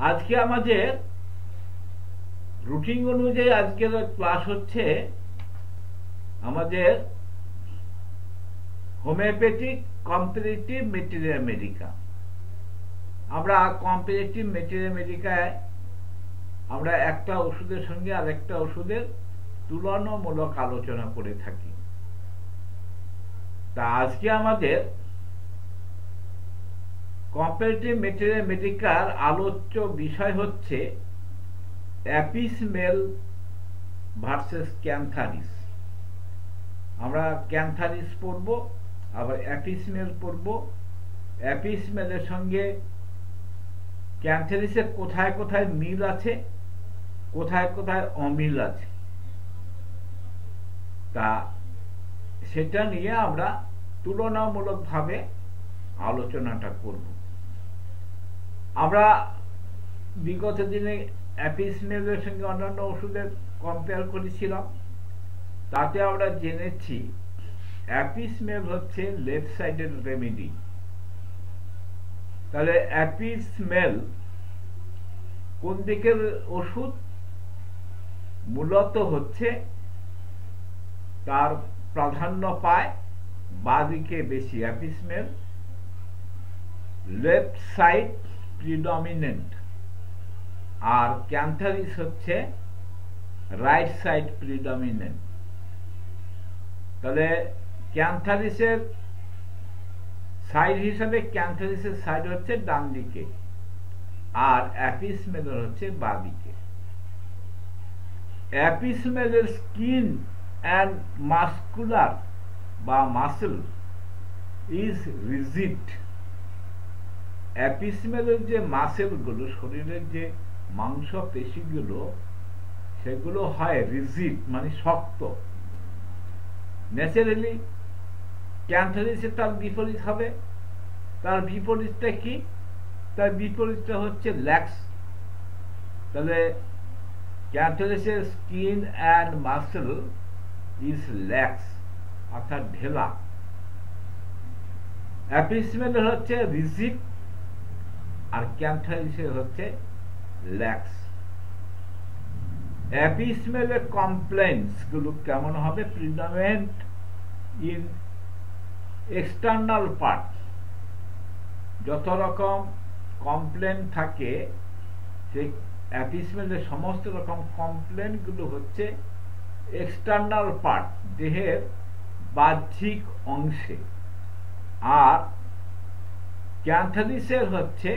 আজকে আমাদের রুটিন অনুযায়ী আজকের ক্লাস হচ্ছে আমাদের হোমিওপ্যাথিক কম্পারেটিভ ম্যাটেরিয়া মেডিকা। আমরা কম্পারেটিভ ম্যাটেরিয়া মেডিকায় আমরা একটা ওষুধের সঙ্গে আরেকটা ওষুধের তুলনামূলক আলোচনা করে থাকি। তা আজকে আমাদের কম্পারেটিভ ম্যাটেরিয়া মেডিকার আলোচ্য বিষয় হচ্ছে অ্যাপিসমেল ভার্সেস ক্যান্থারিস। আমরা ক্যান্থারিস পড়ব, আবার অ্যাপিসমেল পড়ব। অ্যাপিসমেলের সঙ্গে ক্যান্থারিসের কোথায় কোথায় মিল আছে, কোথায় কোথায় অমিল আছে, তা সেটা নিয়ে আমরা তুলনামূলকভাবে আলোচনাটা করব। আমরা বিগত দিনে অ্যাপিসমেলের সঙ্গে অন্যান্য ওষুধের কম্পেয়ার করেছিলাম। তাতে আমরা জেনেছি অ্যাপিসমেল হচ্ছে লেফট সাইডের রেমেডি। তাহলে অ্যাপিসমেল কোন দিকের ওষুধ? মূলত হচ্ছে তার প্রাধান্য পায় বাঁদিকে বেশি। অ্যাপিসমেল লেফট সাইড প্রিডমিনেন্ট, আর ক্যান্থারিস হচ্ছে রাইট সাইড প্রিডমিনেন্ট। তাহলে ক্যান্থারিসের সাইড হিসাবে ক্যান্থারিসের সাইড হচ্ছে ডান দিকে, আর অ্যাপিসমেলের হচ্ছে বাঁ দিকে। অ্যাপিসমেলের স্কিন অ্যান্ড মাস্কুলার বা মাসেল ইজ রিজিড। অ্যাপিসমেলের যে মাসেলগুলো, শরীরের যে মাংস পেশিগুলো, সেগুলো হয় রিজিড মানে শক্ত। ন্যাচারালি ক্যান্থারিসে তার বিপরীত হবে। তার বিপরীতটা কি? তার বিপরীতটা হচ্ছে ল্যাক্স। তাহলে ক্যান্থারিসের skin and muscle is lax, অর্থাৎ ঢেলা। অ্যাপিসমেলের হচ্ছে রিজিড, আর ক্যান্থারিসের হচ্ছে ল্যাক্স। অ্যাপিসমেলের কমপ্লেন্টস গুলো কেমন হবে? Predominant in external part. যত রকম কমপ্লেন থাকে, সেই অ্যাপিসমেলের সমস্ত রকম কমপ্লেন গুলো হচ্ছে এক্সটার্নাল পার্ট, দেহের বাহ্যিক অংশে। আর ক্যান্থারিসের হচ্ছে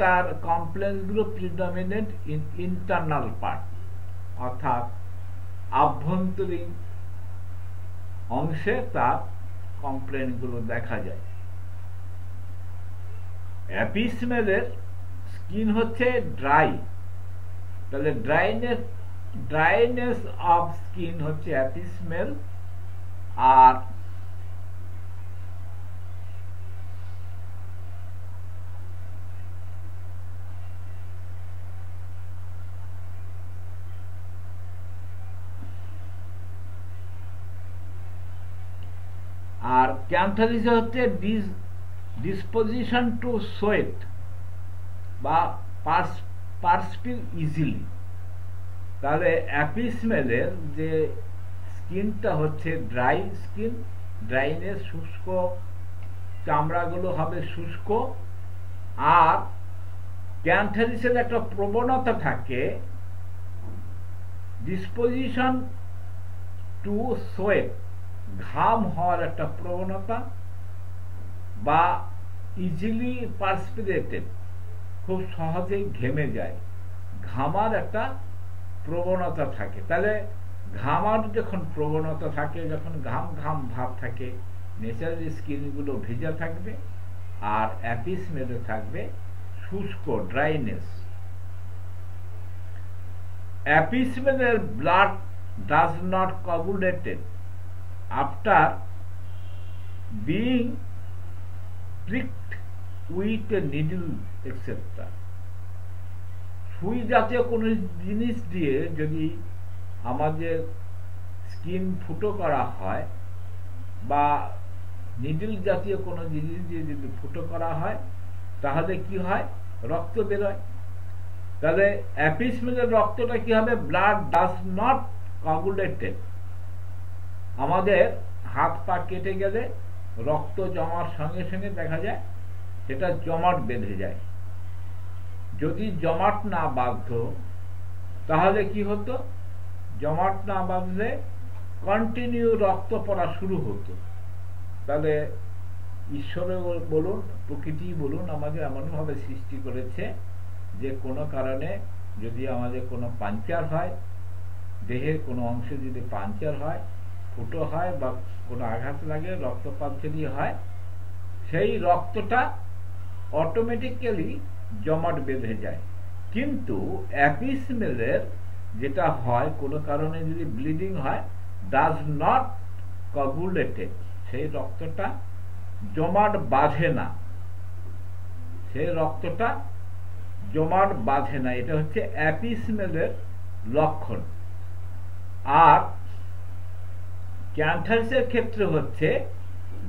তার কমপ্লেন গুলো প্রিডমিনেন্ট ইন ইন্টারনাল পার্ট, অর্থাৎ আভ্যন্তরীণ অংশে তার কমপ্লেন গুলো দেখা যায়। অ্যাপিসমেলের স্কিন হচ্ছে ড্রাই। তাহলে ড্রাইনেস অফ স্কিন হচ্ছে অ্যাপিসমেল। আর ক্যান্থারিস হচ্ছে ডিসপোজিশন টু সোয়েট বা পারস্পির ইজিলি। তাহলে অ্যাপিসমেলের যে স্কিনটা হচ্ছে ড্রাই স্কিন, ড্রাইনেস, শুষ্ক, চামড়াগুলো হবে শুষ্ক। আর ক্যান্থারিসের একটা প্রবণতা থাকে ডিসপোজিশন টু সোয়েট, ঘাম হওয়ার একটা প্রবণতা, বা ইজিলি পারস্পিরেটেড, খুব সহজেই ঘেমে যায়, ঘামার একটা প্রবণতা থাকে। তাহলে ঘামার যখন প্রবণতা থাকে, যখন ঘাম ঘাম ভাব থাকে, ন্যাচারালি স্কিনগুলো ভেজা থাকবে, আর অ্যাপিসমেলে থাকবে শুষ্ক, ড্রাইনেস। অ্যাপিসমেলের blood does not coagulated after being pricked with a needle etc. সুই জাতীয় কোনো জিনিস দিয়ে যদি আমাদের স্কিন ফুটো করা হয়, বা নিডল জাতীয় কোনো জিনিস দিয়ে যদি ফুটো করা হয়, তাহলে কি হয়, রক্ত বেরোয়। তাহলে অ্যাপিসমেলের রক্তটা কি হবে, ব্লাড ডাজ নট কোয়াগুলেটেড। আমাদের হাত পা কেটে গেলে রক্ত জমার সঙ্গে সঙ্গে দেখা যায় সেটা জমাট বেঁধে যায়। যদি জমাট না বাঁধত তাহলে কি হতো, জমাট না বাঁধলে কন্টিনিউ রক্ত পড়া শুরু হতো। তাহলে ঈশ্বরে বলুন, প্রকৃতি বলুন, আমাদের এমনভাবে সৃষ্টি করেছে যে কোনো কারণে যদি আমাদের কোনো পাঞ্চার হয়, দেহের কোনো অংশে যদি পাঞ্চার হয়, ফুটো হয় বা কোনো আঘাত লাগে, রক্তপাত যদি হয়, সেই রক্তটা অটোমেটিক্যালি জমাট বেঁধে যায়। কিন্তু অ্যাপিসমেলের যেটা হয়, কোনো কারণে যদি ব্লিডিং হয়, ডাজ নট কোয়াগুলেটেড, সেই রক্তটা জমাট বাঁধে না, সেই রক্তটা জমাট বাঁধে না। এটা হচ্ছে অ্যাপিসমেলের লক্ষণ। আর ক্যান্সারের ক্ষেত্রে হচ্ছে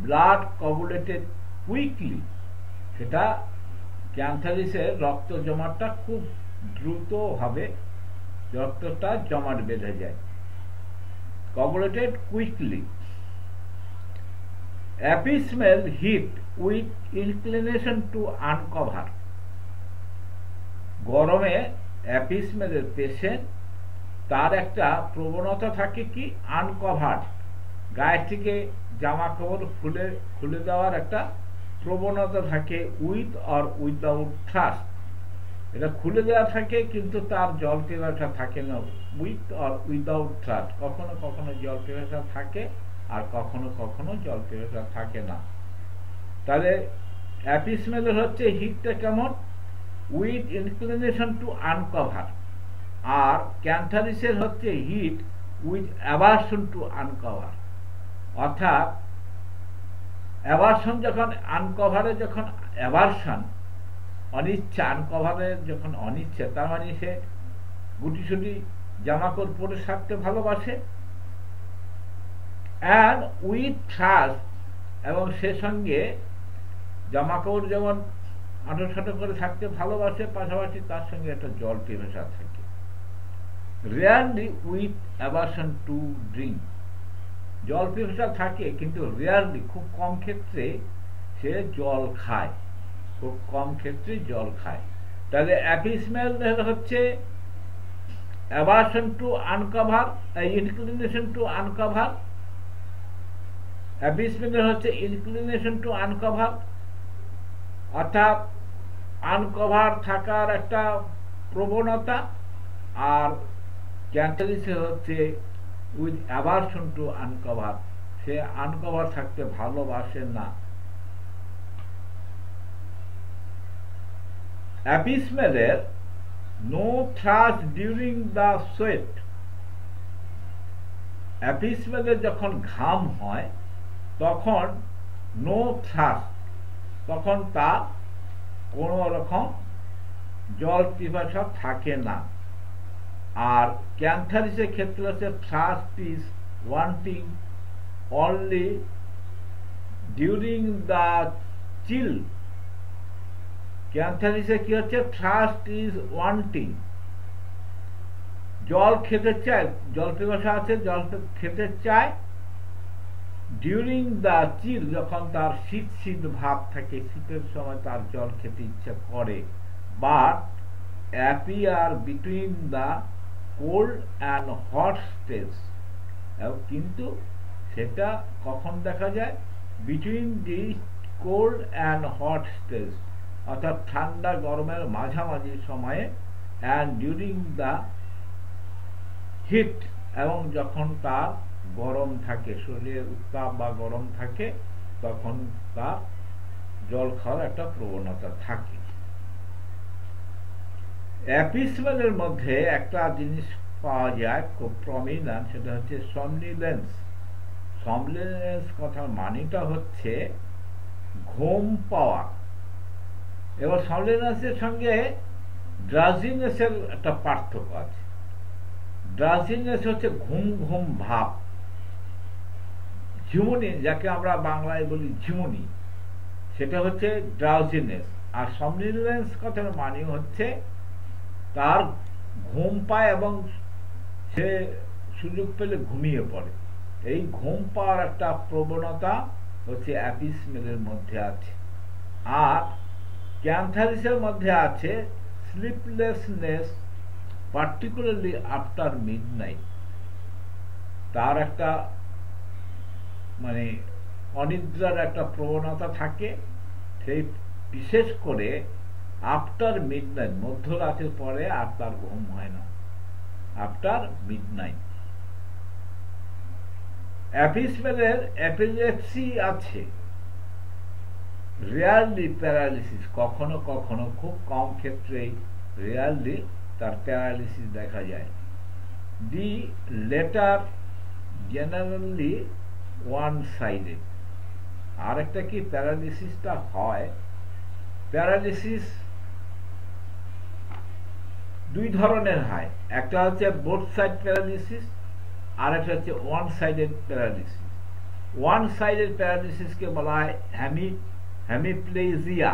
ব্লাড কোয়াগুলেটেড কুইকলি, সেটা ক্যান্সারের রক্ত জমাটটা খুব দ্রুতভাবে রক্তটা জমাট বেঁধে যায়, coagulated quickly. Apis mel heat with inclination to uncover. গরমে অ্যাপিসমেলের পেশেন্ট, তার একটা প্রবণতা থাকে কি, আনকভার, গায়ে থেকে জামা কাপড় খুলে দেওয়ার একটা প্রবণতা থাকে, উইথ অর উইদাউট থ্রাস্ট। এটা খুলে দেওয়া থাকে কিন্তু তার জল পিপাসা থাকে না, উইথ অর উইদাউট থ্রাস্ট। কখনো কখনো জল পিপাসা থাকে আর কখনো কখনো জল পিপাসা থাকে না। তাহলে অ্যাপিসমেলের হচ্ছে হিটটা কেমন, উইথ ইনক্লিনেশন টু আনকভার। আর ক্যান্সারিসের হচ্ছে heat with aversion to uncover. অর্থাৎ অ্যাভারশন যখন আনকভারে, যখন অ্যাভারশন অনিচ্ছা, আনকভারে যখন অনিচ্ছা, তার মানে সে গুটিসুটি জামাকাপড় পরে থাকতে ভালোবাসে। অ্যান্ড উইথ থ্রাস্ট, এবং সে সঙ্গে জামাকাপড় যেমন আঁটো করে থাকতে ভালোবাসে, পাশাপাশি তার সঙ্গে একটা জল পিপাসা থাকে। Rarely with aversion to drink. জল পিপাসা থাকে কিন্তু রেয়ারলি, খুব কম ক্ষেত্রে সে জল খায়, খুব কম ক্ষেত্রে জল খায়। তাহলে অ্যাপিসমেল হচ্ছে aversion to uncover, inclination to uncover. অ্যাপিসমেলের হচ্ছে ইনক্লিনেশন টু আনকভার, অর্থাৎ আনকভার থাকার একটা প্রবণতা। আর ক্যান্সারিসে হচ্ছে উইথ অ্যাভারশন টু আনকভার, সে আনকভার থাকতে ভালোবাসে না। অ্যাপিসমেলের no thirst during the sweat. অ্যাপিসমেলের যখন ঘাম হয় তখন নো থ্রাস্ট, তখন তার কোন রকম জল পিপাসা থাকে না। আর ক্যান্সারিসের ক্ষেত্রে হচ্ছে thirst is wanting only during the chill. ক্যান্সারিসে কি হচ্ছে, থ্রাস্ট ইজ ওয়ান্টিং, জল খেতে চায়, জল পিপাসা আছে, জল খেতে চায়, ডিউরিং দ্য চিল, যখন তার শীত শীত ভাব থাকে, শীতের সময় তার জল খেতে ইচ্ছা করে। But appear between the cold and hot stage, কিন্তু সেটা কখন দেখা যায়, between the cold and hot stage, অর্থাৎ ঠান্ডা গরমের মাঝামাঝি সময়ে, অ্যান্ড ডিউরিং দ্য হিট, এবং যখন তার গরম থাকে, শরীরের উত্তাপ বা গরম থাকে, তখন তার জল খাওয়ার একটা প্রবণতা থাকে। অ্যাপিসমেলের মধ্যে একটা জিনিস পাওয়া যায় খুব প্রমিনেন্ট, সেটা হচ্ছে সমনিলেন্স। সমনিলেন্স কথার মানেটা হচ্ছে ঘুম পাওয়া। এবার সমনিলেন্সের সঙ্গে ড্রাজিনেসের একটা পার্থক্য আছে। ড্রাজিনেস হচ্ছে ঘুম ঘুম ভাব, ঝিমুনি, যাকে আমরা বাংলায় বলি ঝিমুনি, সেটা হচ্ছে ড্রাউজিনেস। আর somnolence কথার মানে হচ্ছে তার ঘুম পায় এবং সে সুযোগ পেলে ঘুমিয়ে পড়ে। এই ঘুম পাওয়ার একটা প্রবণতা হচ্ছে অ্যাপিসমেলের মধ্যে আছে। আর ক্যান্থারিসের মধ্যে আছে স্লিপলেসনেস, পার্টিকুলারলি আফটার মিডনাইট। তার একটা মানে অনিদ্রার একটা প্রবণতা থাকে, সেই বিশেষ করে আফটার মিডনাইট, মধ্যরাতের পরে আর তার ঘুম হয় না, আফটার মিডনাইট। অ্যাপিসমেলের এপিলেপসি আছে, রেয়ারলি প্যারালিসিস, কখনো কখনো খুব কম ক্ষেত্রেই রেয়ারলি তার প্যারালিসিস দেখা যায়। The latter generally one sided. আর একটা কি প্যারালিসিসটা হয়, প্যারালিসিস দুই ধরনের হয়, একটা হচ্ছে বোথ সাইড প্যারালিসিস, আর একটা হচ্ছে one sided paralysis. One sided প্যারালিসিসকে বলা হয় হেমিপ্লেজিয়া।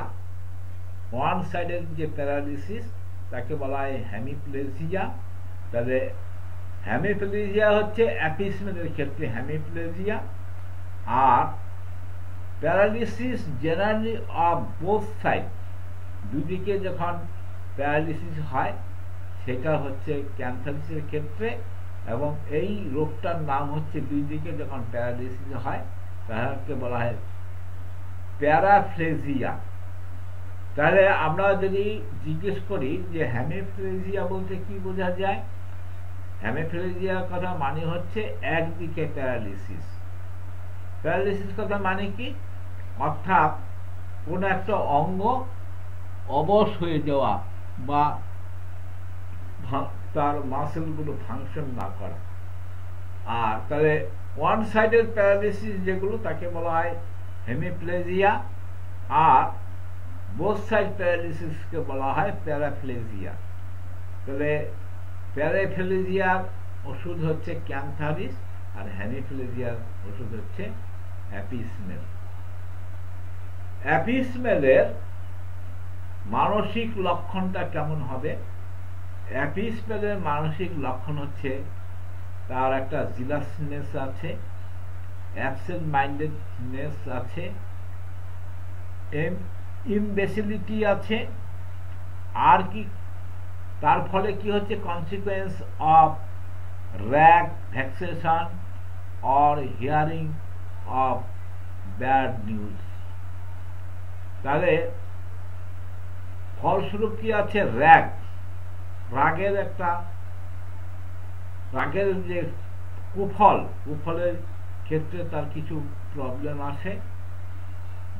ওয়ান সাইডেড যে প্যারালিসিস তাকে বলা হয় হেমিপ্লেজিয়া। তাহলে হেমিপ্লেজিয়া হচ্ছে অ্যাপিসমেলের ক্ষেত্রে হেমিপ্লেজিয়া। আর paralysis generally of both side, দুদিকে যখন প্যারালিসিস হয় সেটা হচ্ছে ক্যান্থারিসের ক্ষেত্রে, এবং এই রোগটার নাম হচ্ছে দুই দিকে যখন প্যারালিসিস হয় তাকে বলা হয় প্যারাফ্লেজিয়া। তাহলে আমরা যদি জিজ্ঞেস করি যে হেমিপ্লেজিয়া বলতে কি বোঝা যায়, হেমিপ্লেজিয়ার কথা মানে হচ্ছে একদিকে প্যারালিসিস। প্যারালিসিস কথা মানে কি, অর্থাৎ কোন একটা অঙ্গ অবশ হয়ে যাওয়া বা তার মাসেলগুলো ফাংশন না করা। আর তাহলে ওয়ান সাইডেড প্যারালিসিস যেগুলো তাকে বলা হয় হেমিপ্লেজিয়া, আর বোথ সাইড প্যারালিসিসকে বলা হয় প্যারাফ্লেজিয়া। তাহলে প্যারাফ্লেজিয়ার ওষুধ হচ্ছে ক্যান্থারিস, আর হেমিপ্লেজিয়ার ওষুধ হচ্ছে অ্যাপিসমেল। অ্যাপিসমেলের মানসিক লক্ষণটা কেমন হবে? অ্যাপিসমেলের মানসিক লক্ষণ হচ্ছে তার একটা জিলাসনেস আছে, অ্যাবসেন্ট মাইন্ডেডনেস আছে, ইমবেসিলিটি আছে। আর কি তার ফলে কি হচ্ছে, consequence of rage, vexation or hearing of bad news. তাহলে ফলস্বরূপ কি আছে, র্যাগ, রাগের যে কুফলের ক্ষেত্রে তার কিছু প্রবলেম আসে,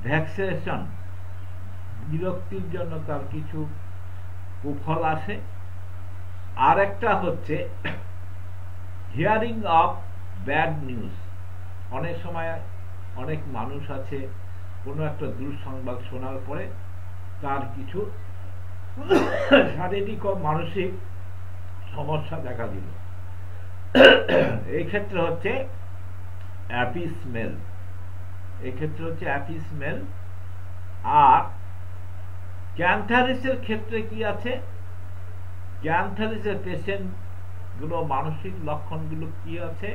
ভ্যাক্সেশন, বিরক্তির জন্য তার কিছু কুফল আসে। আর একটা হচ্ছে হিয়ারিং অফ ব্যাড নিউজ। অনেক সময় অনেক মানুষ আছে কোনো একটা দুঃসংবাদ শোনার পরে তার কিছু শারীরিক ও মানসিক সমস্যা দেখা দিল, এই ক্ষেত্রে হচ্ছে অ্যাপিসমেল। এক্ষেত্রে হচ্ছে অ্যাপিসমেল। আর ক্যান্থারিসের ক্ষেত্রে কি আছে, ক্যান্থারিসের পেশেন্ট গুলো মানসিক লক্ষণগুলো কি আছে?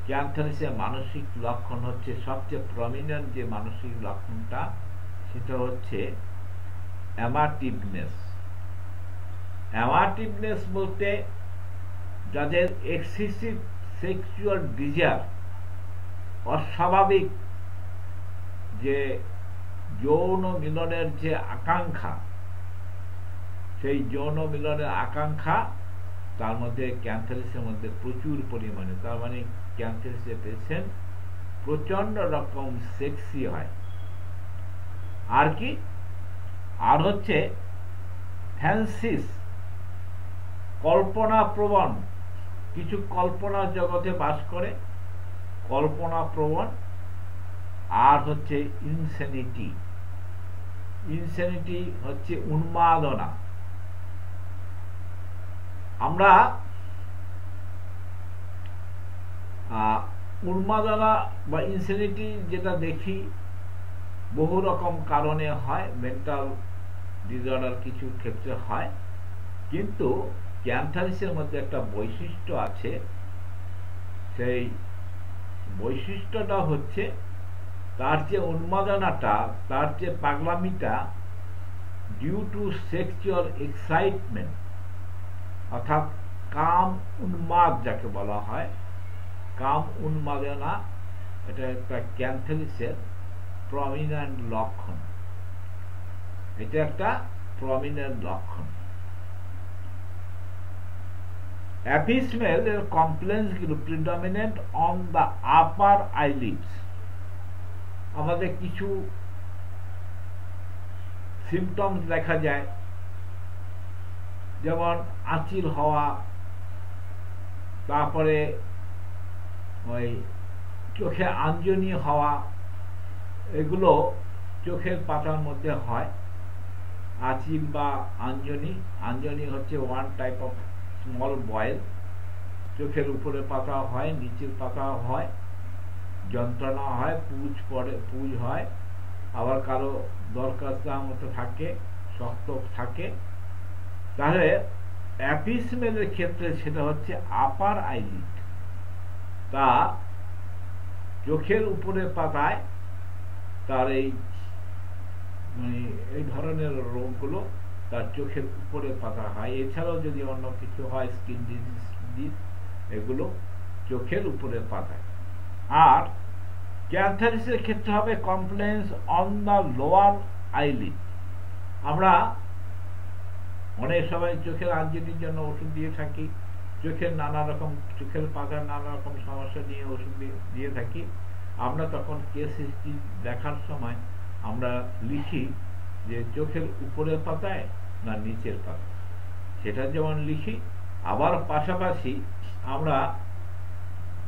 ক্যান্থারিসের মানসিক লক্ষণ হচ্ছে সবচেয়ে প্রমিনেন্ট যে মানসিক লক্ষণটা, সেটা হচ্ছে অ্যামাটিভনেস। অ্যামাটিভনেস বলতে যাদের এক্সেসিভ সেক্সুয়াল ডিজায়ার, অস্বাভাবিক যে যৌন মিলনের যে আকাঙ্ক্ষা, সেই যৌন মিলনের আকাঙ্ক্ষা তার মধ্যে ক্যান্থারিসের মধ্যে প্রচুর পরিমাণে, তার মানে ক্যান্সারের পেশেন্ট প্রচন্ড রকম সেক্সি হয়। আর কি, আর হচ্ছে ফ্যান্সিস, কল্পনা প্রবণ, কিছু কল্পনার জগতে বাস করে, কল্পনা প্রবণ। আর হচ্ছে ইনসেনিটি, ইনসেনিটি হচ্ছে উন্মাদনা। আমরা উন্মাদনা বা ইনসেনিটি যেটা দেখি বহু রকম কারণে হয়, মেন্টাল ডিসঅর্ডার কিছু ক্ষেত্রে হয়, কিন্তু ক্যান্থারিসের মধ্যে একটা বৈশিষ্ট্য আছে। সেই বৈশিষ্ট্যটা হচ্ছে তার যে উন্মাদনাটা, তার যে পাগলামিটা ডিউ টু সেক্সুয়াল এক্সাইটমেন্ট, অর্থাৎ কাম উন্মাদ যাকে বলা হয়, কাম উন্মাদনা, এটা একটা ক্যান্থারিসের প্রমিনেন্ট লক্ষণ। এটা একটা প্রমিনেন্ট লক্ষণ। অ্যাপিসমেল এর কমপ্লেন্সগুলো প্রিডমিনেন্ট অন দ্য আপার আইলিডস। আমাদের কিছু সিমটমস দেখা যায়, যেমন আঁচিল হওয়া, তারপরে ওই চোখে আঞ্জনি হওয়া, এগুলো চোখের পাতার মধ্যে হয়। আঁচিল বা আঞ্জনি, আঞ্জনি হচ্ছে one type of small boil, চোখের উপরে পাতা হয়, নিচের পাতা হয়, যন্ত্রণা হয়, পুজ হয়, আবার কারো দরকার মতো থাকে, শক্ত থাকে। তাহলে অ্যাপিসমেলের ক্ষেত্রে সেটা হচ্ছে আপার আইলিড, তা চোখের উপরে পাতায় তার এই ধরনের রোগগুলো তার চোখের উপরে পাতা হয়। এছাড়াও যদি অন্য কিছু হয়, স্কিন ডিজিজ, এগুলো চোখের উপরে পাতায়। আর ক্যান্থারিসের ক্ষেত্রে হবে complaints on the lower eyelid. আমরা অনেক সময় চোখের আঞ্জনির জন্য ওষুধ দিয়ে থাকি, চোখের নানা রকম, চোখের পাতার নানা রকম সমস্যা নিয়ে ওষুধ দিয়ে থাকি। আমরা তখন কেস হিস্ট্রি দেখার সময় আমরা লিখি যে চোখের উপরের পাতায় না নিচের পাতায়, সেটা যেমন লিখি। আবার পাশাপাশি আমরা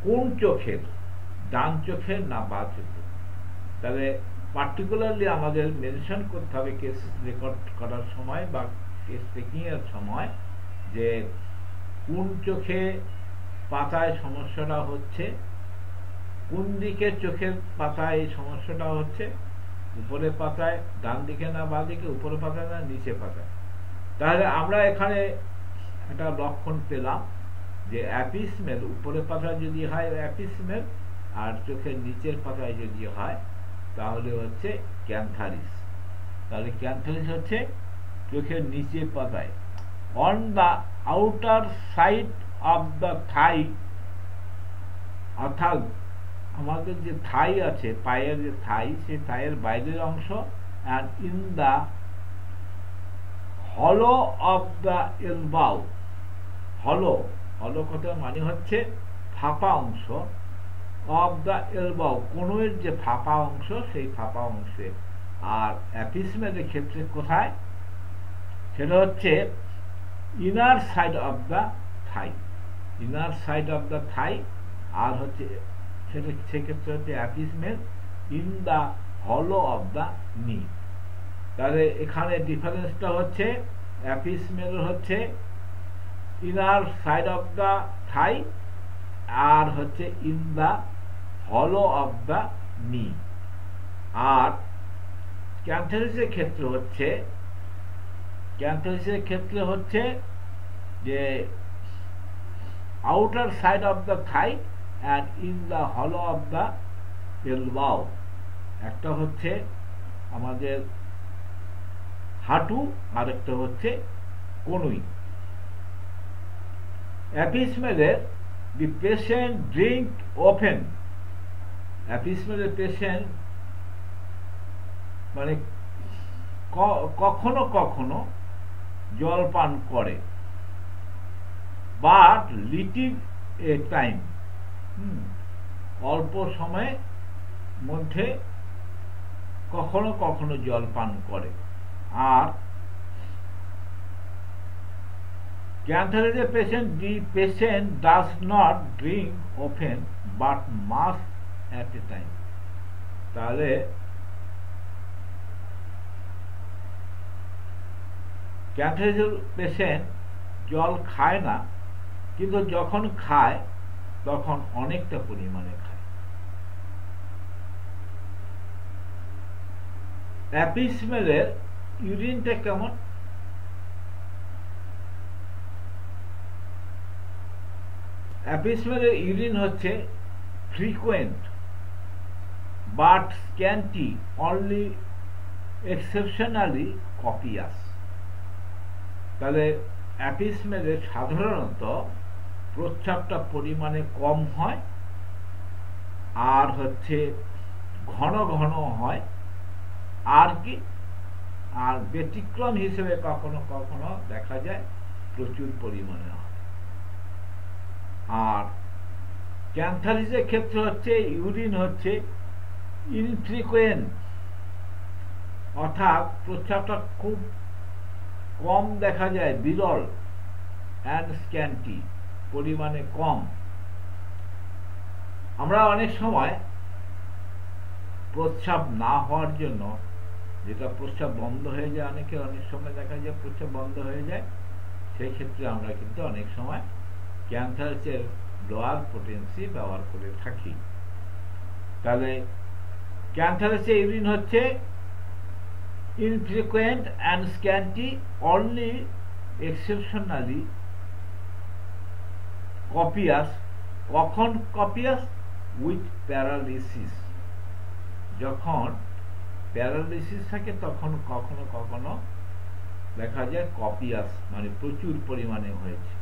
কোন চোখের, ডান চোখের না বাঁ চোখের, তাহলে পার্টিকুলারলি আমাদের মেনশন করতে হবে কেস রেকর্ড করার সময় বা কেস টেকিং এর সময়, যে কোন চোখে পাতায় সমস্যাটা হচ্ছে, কোন দিকে চোখের পাতায় এই সমস্যাটা হচ্ছে, উপরে পাতায়, ডান দিকে না বাঁ দিকে, উপরে পাতায় না নিচে পাতায়। তাহলে আমরা এখানে একটা লক্ষণ পেলাম যে অ্যাপিসমেল উপরে পাতায় যদি হয় অ্যাপিসমেল, আর চোখের নিচের পাতায় যদি হয় তাহলে হচ্ছে ক্যান্থারিস। তাহলে ক্যান্থারিস হচ্ছে চোখের নিচে পাতায়। On the outer side of the thigh, অর্থাৎ আমাদের যে থাই আছে, পায়ের যে থাই, সেই থাইয়ের বাইরের অংশ, and in the hollow of the এলবাউ। হলো, হলো কথা মানে হচ্ছে ফাঁপা অংশ, অফ দ্য এলবাউ, কোণের যে ফাঁপা অংশ, সেই ফাঁপা অংশে। আর অ্যাপিসমেলের ক্ষেত্রে কোথায়, সেটা হচ্ছে inner side of the thigh, inner side of the thigh. আর হচ্ছে সেটা, সেক্ষেত্রে হচ্ছে Apis mel in the hollow of the knee. তাহলে এখানে ডিফারেন্সটা হচ্ছে অ্যাপিসমেল হচ্ছে inner side of the thigh, আর হচ্ছে in the hollow of the knee. আর ক্যান্থারিসের ক্ষেত্রে হচ্ছে যে outer side of the thigh and in the hollow of the elbow. একটা হচ্ছে আমাদের হাঁটু, আর একটা হচ্ছে কনুই। অ্যাপিসমেলের দি পেশেন্ট ড্রিঙ্ক ওপেন, অ্যাপিসমেলের পেশেন্ট মানে কখনো কখনো জল পান করে, বাট লিটিল এ টাইম, অল্প সময়ের মধ্যে কখনো কখনো জল পান করে। আর ক্যান্থারিসের patient, the patient does not drink often but much at a time. তাহলে ক্যান্থারিসের পেশেন্ট জল খায় না, কিন্তু যখন খায় তখন অনেকটা পরিমাণে খায়। অ্যাপিসমেলের ইউরিনটা কেমন? অ্যাপিসমেলের ইউরিন হচ্ছে frequent but scanty, only exceptionally কপিয়াস। তাহলে অ্যাপিসমেলের সাধারণত প্রস্রাবটা পরিমাণে কম হয়, আর হচ্ছে ঘন ঘন হয়, আর কি আর ব্যতিক্রম হিসেবে কখনো কখনো দেখা যায় প্রচুর পরিমাণে হয়। আর ক্যান্থারিসের ক্ষেত্রে হচ্ছে ইউরিন হচ্ছে ইনফ্রিকুয়েন্ট, অর্থাৎ প্রস্রাবটা খুব কম দেখা যায়, বিরল, অ্যান্ড স্ক্যান্টি, পরিমাণে কম। আমরা অনেক সময় প্রস্রাব না হওয়ার জন্য, যেটা প্রস্রাব বন্ধ হয়ে যায়, অনেক সময় দেখা যায় প্রস্রাব বন্ধ হয়ে যায়, সেই ক্ষেত্রে আমরা কিন্তু অনেক সময় ক্যান্থারিসের লোয়ার পোটেন্সি ব্যবহার করে থাকি। তাহলে ক্যান্থারিসের ইউরিন হচ্ছে infrequent and scanty, only exceptionally copious. কখন copious? with paralysis। যখন প্যারালিসিস থাকে তখন কখনো কখনো দেখা যায় কপিয়াস, মানে প্রচুর পরিমাণে হয়েছে।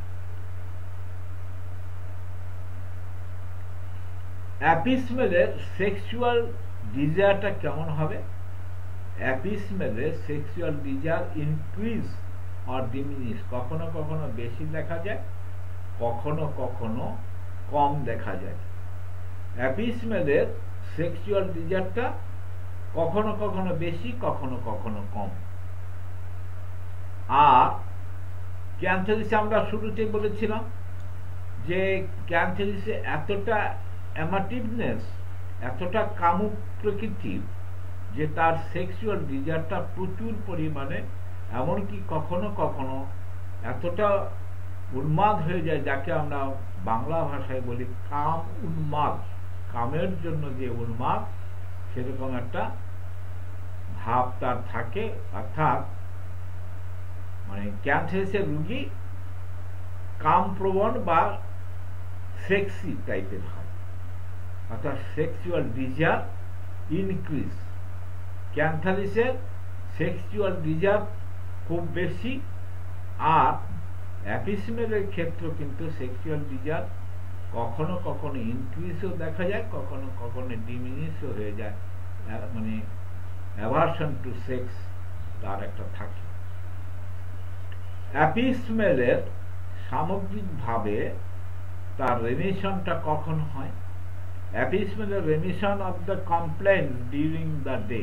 অ্যাপিসমেলের সেক্সুয়াল ডিজায়ারটা কেমন হবে? অ্যাপিসমেলের sexual desire increase or diminish, কখনো কখনো বেশি দেখা যায়, কখনো কখনো কম দেখা যায়। অ্যাপিসমেলের সেক্সুয়াল ডিজায়ারটা কখনো কখনো বেশি, কখনো কখনো কম। আর ক্যান্থারিসে আমরা শুরুতে বলেছিলাম যে ক্যান্থারিসে এতটা অ্যামাটিভনেস, এতটা কামুক প্রকৃতির, যে তার সেক্সুয়াল ডিজায়ারটা প্রচুর পরিমাণে, এমনকি কখনো কখনো এতটা উন্মাদ হয়ে যায়, যাকে আমরা বাংলা ভাষায় বলি কাম উন্মাদ, কামের জন্য যে উন্মাদ, সেরকম একটা ভাব তার থাকে। অর্থাৎ মানে ক্যান্সারের রোগী কামপ্রবণ বা সেক্সি টাইপের হয়, অর্থাৎ সেক্সুয়াল ডিজায়ার ইনক্রিজ। ক্যান্থারিসের সেক্সুয়াল ডিজায়ার খুব বেশি, আর অ্যাপিসমেলের ক্ষেত্রে কিন্তু সেক্সুয়াল ডিজায়ার কখনো কখনো ইনক্রিজও দেখা যায়, কখনো কখনো ডিমিনিশও হয়ে যায়, মানে অ্যাভারশন টু সেক্স তার একটা থাকে। অ্যাপিসমেলের সামগ্রিকভাবে তার রেমিশনটা কখন হয়? অ্যাপিসমেলের remission of the complaint during the day.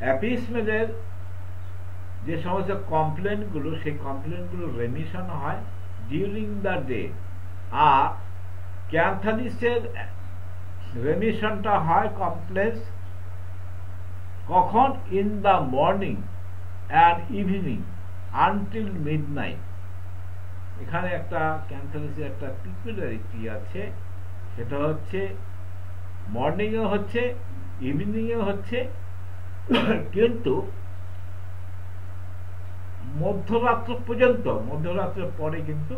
অ্যাপিসমেলের যে সমস্ত কমপ্লেন্টগুলো, সেই কমপ্লেন্টগুলো রেমিশন হয় ডিউরিং দ্য ডে। আর ক্যান্থারিসের রেমিশনটা হয় কমপ্লেন্স কখন? In the morning and evening until midnight. এখানে একটা ক্যান্থারিসের একটা পিকুলারিটি আছে, সেটা হচ্ছে মর্নিংয়ে হচ্ছে, ইভিনিংয়ে হচ্ছে, কিন্তু মধ্যরাত্র পর্যন্ত, মধ্যরাত্রের পরে কিন্তু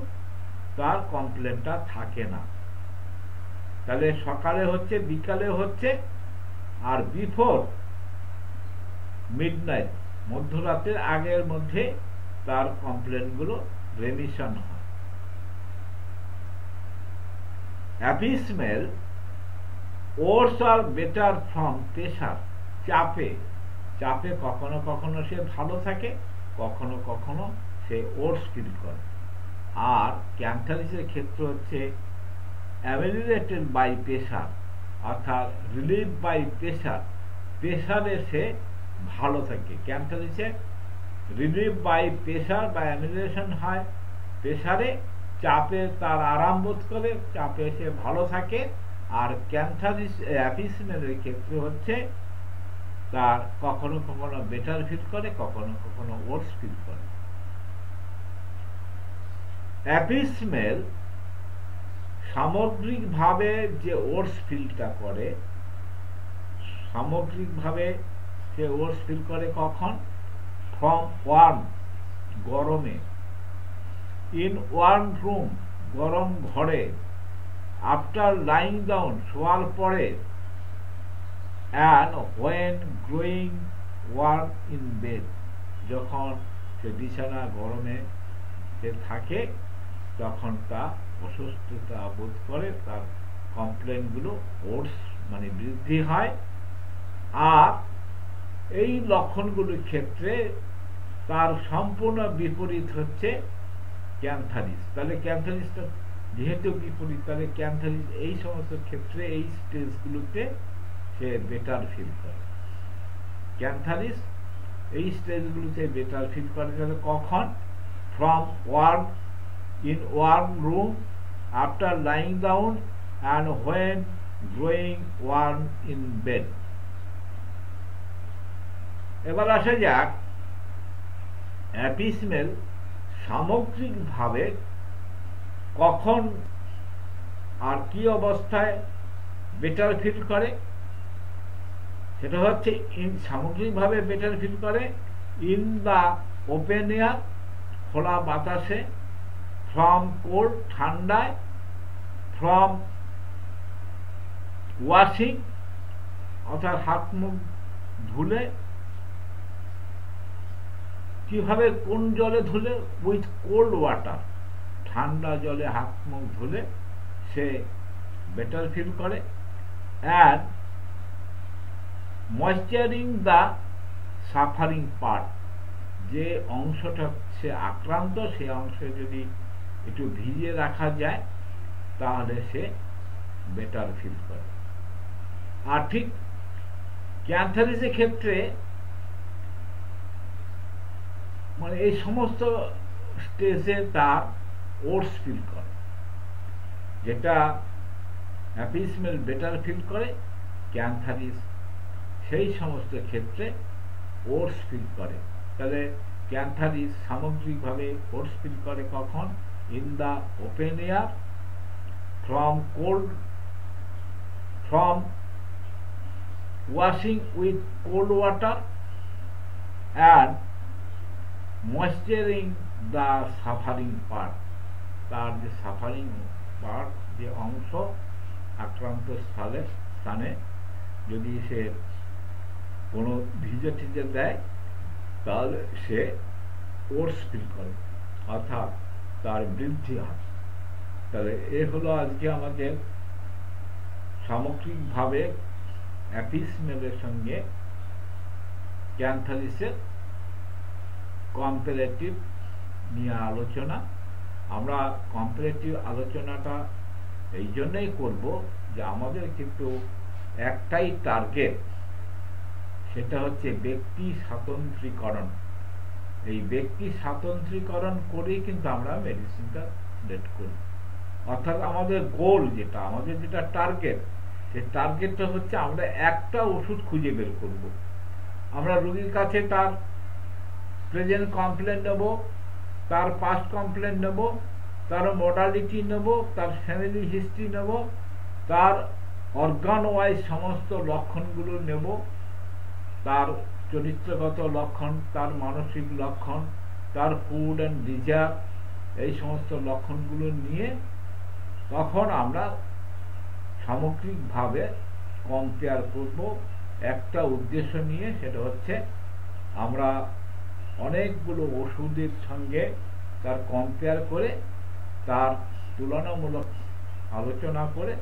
তার কমপ্লেনটা থাকে না। তাহলে সকালে হচ্ছে, বিকালে হচ্ছে, আর বিফোর মিডনাইট, মধ্যরাতের আগের মধ্যে তার কমপ্লেনগুলো রেমিশন হয়। অ্যাপিসমেল ওর্স আর বেটার ফ্রম প্রেশার, চাপে, চাপে কখনো কখনো সে ভালো থাকে, কখনো কখনো সে ওর্স ফিল করে। আর ক্যান্থারিসের ক্ষেত্রে হচ্ছে অ্যামেলিয়েটেড বাই প্রেশার, অর্থাৎ রিলিভ বাই প্রেশার, প্রেশারে সে ভালো থাকে। ক্যান্থারিসে রিলিভ বাই প্রেশার বা অ্যামিলেশন হয় প্রেশারে, চাপে তার আরাম বোধ করে, চাপে সে ভালো থাকে। আর ক্যান্থারিস অ্যাপিসমেলের ক্ষেত্রে হচ্ছে তার কখনো কখনো বেটার ফিল করে, কখনো কখনো ওর্স ফিল করে। অ্যাপিসমেল সামগ্রিকভাবে যে ওর্স ফিলটা করে, সামগ্রিকভাবে সে ওটস ফিল করে কখন? ফ্রম ওয়ার্ম, গরমে, ইন ওয়ার্ম রুম, গরম ঘরে, আফটার লাইং ডাউন, শোয়ার পরে, and when growing warm in bed, যখন সে বিছানা গরমে সে থাকে তখন তা অসুস্থতা বোধ করে, তার কমপ্লেনগুলো ওটস মানে বৃদ্ধি হয়। আর এই লক্ষণগুলোর ক্ষেত্রে তার সম্পূর্ণ বিপরীত হচ্ছে ক্যান্থারিস। তাহলে ক্যান্থারিসটা যেহেতু বিপরীত, তাহলে ক্যান্থারিস এই সমস্ত ক্ষেত্রে এই স্টেজগুলোতে সে বেটার ফিল করে। ক্যান্থারিস এই স্টেজগুলোতে বেটার ফিল করে কখন? From warm, in warm room, after lying down, and when growing warm in bed. এবার আসা যাক অ্যাপিসমেল সামগ্রিকভাবে কখন আর কি অবস্থায় বেটার ফিল করে। সেটা হচ্ছে সামগ্রিকভাবে বেটার ফিল করে ইন দ্য ওপেন এয়ার, খোলা বাতাসে, ফ্রম কোল্ড, ঠান্ডায়, ফ্রম ওয়াশিং অর্থাৎ হাত মুখ ধুলে। কিভাবে, কোন জলে ধুলে? উইথ কোল্ড ওয়াটার, ঠান্ডা জলে হাত মুখ ধুলে সে বেটার ফিল করে। And moistening the suffering part, যে অংশটা সে আক্রান্ত সেই অংশে যদি একটু ভিজিয়ে রাখা যায় তাহলে সে বেটার ফিল করে। আর ঠিক ক্যান্থারিসের ক্ষেত্রে মানে এই সমস্ত স্টেজে তার ওটস ফিল করে, যেটা অ্যাপিসমেল বেটার ফিল করে, ক্যান্থারিস সেই সমস্ত ক্ষেত্রে ওটস ফিল করে। তাহলে ক্যান্থারিস সামগ্রিকভাবে ওটস ফিল করে কখন? In the open air, from cold, from washing with cold water, and moistening the suffering part, তার যে সাফারিং পার্ট, যে অংশ আক্রান্ত স্থানে যদি সে কোনো ভিজে টিজে দেয় তাহলে সে ওটস ফিল করে, অর্থাৎ তার বৃদ্ধি হয়। তাহলে এ হলো আজকে আমাদের সামগ্রিকভাবে অ্যাপিসমেলের সঙ্গে ক্যান্থারিসের কম্পারেটিভ নিয়ে আলোচনা। আমরা কম্পারেটিভ আলোচনাটা এই জন্যই করব যে আমাদের কিন্তু একটাই টার্গেট, সেটা হচ্ছে ব্যক্তি স্বাতন্ত্রীকরণ। এই ব্যক্তি স্বাতন্ত্রীকরণ করেই কিন্তু আমরা মেডিসিনটা সিলেক্ট করি। অর্থাৎ আমাদের গোল যেটা, আমাদের যেটা টার্গেট, সেই টার্গেটটা হচ্ছে আমরা একটা ওষুধ খুঁজে বের করব। আমরা রোগীর কাছে তার প্রেজেন্ট কমপ্লেন নেব, তার পাস্ট কমপ্লেন নেব, তার মডালিটি নেব, তার ফ্যামিলি হিস্ট্রি নেব, তার অর্গান ওয়াইজ সমস্ত লক্ষণগুলো নেব, তার চরিত্রগত লক্ষণ, তার মানসিক লক্ষণ, তার ফুড অ্যান্ড ডিজায়ার, এই সমস্ত লক্ষণগুলো নিয়ে তখন আমরা সামগ্রিকভাবে কম্পেয়ার করব একটা উদ্দেশ্য নিয়ে। সেটা হচ্ছে আমরা অনেকগুলো ওষুধের সঙ্গে তার কম্পেয়ার করে, তার তুলনামূলক আলোচনা করে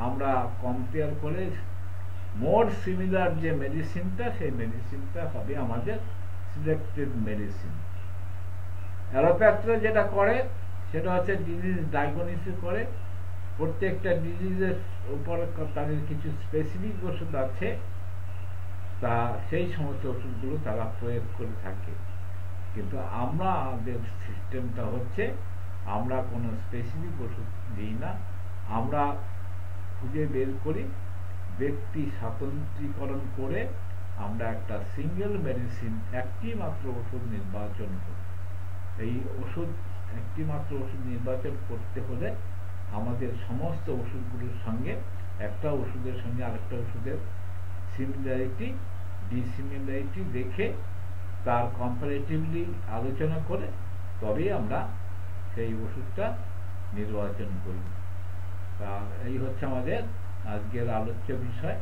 আমরা কম্পেয়ার করে মোর সিমিলার যে মেডিসিনটা, সেই মেডিসিনটা হবে আমাদের সিলেক্টেড মেডিসিন। অ্যালোপ্যাথরা যেটা করে সেটা হচ্ছে ডিজিজ ডায়াগনোসিস করে, প্রত্যেকটা ডিজিজের উপর তাদের কিছু স্পেসিফিক ওষুধ আছে, তা সেই সমস্ত ওষুধগুলো তারা প্রয়োগ করে থাকে। কিন্তু আমাদের সিস্টেমটা হচ্ছে আমরা কোনো স্পেসিফিক ওষুধ দিই না, আমরা খুঁজে বের করি, ব্যক্তি স্বাতন্ত্রীকরণ করে আমরা একটা সিঙ্গেল মেডিসিন, একটি মাত্র ওষুধ নির্বাচন করি। এই ওষুধ, একটি মাত্র ওষুধ নির্বাচন করতে হলে আমাদের সমস্ত ওষুধগুলোর সঙ্গে একটা ওষুধের সঙ্গে আরেকটা ওষুধের সিমিলারিটি ডিসিমিলারিটি দেখে তার কম্পারেটিভলি আলোচনা করে তবেই আমরা সেই ওষুধটা নির্বাচন করব। তা এই হচ্ছে আমাদের আজকের আলোচ্য বিষয়।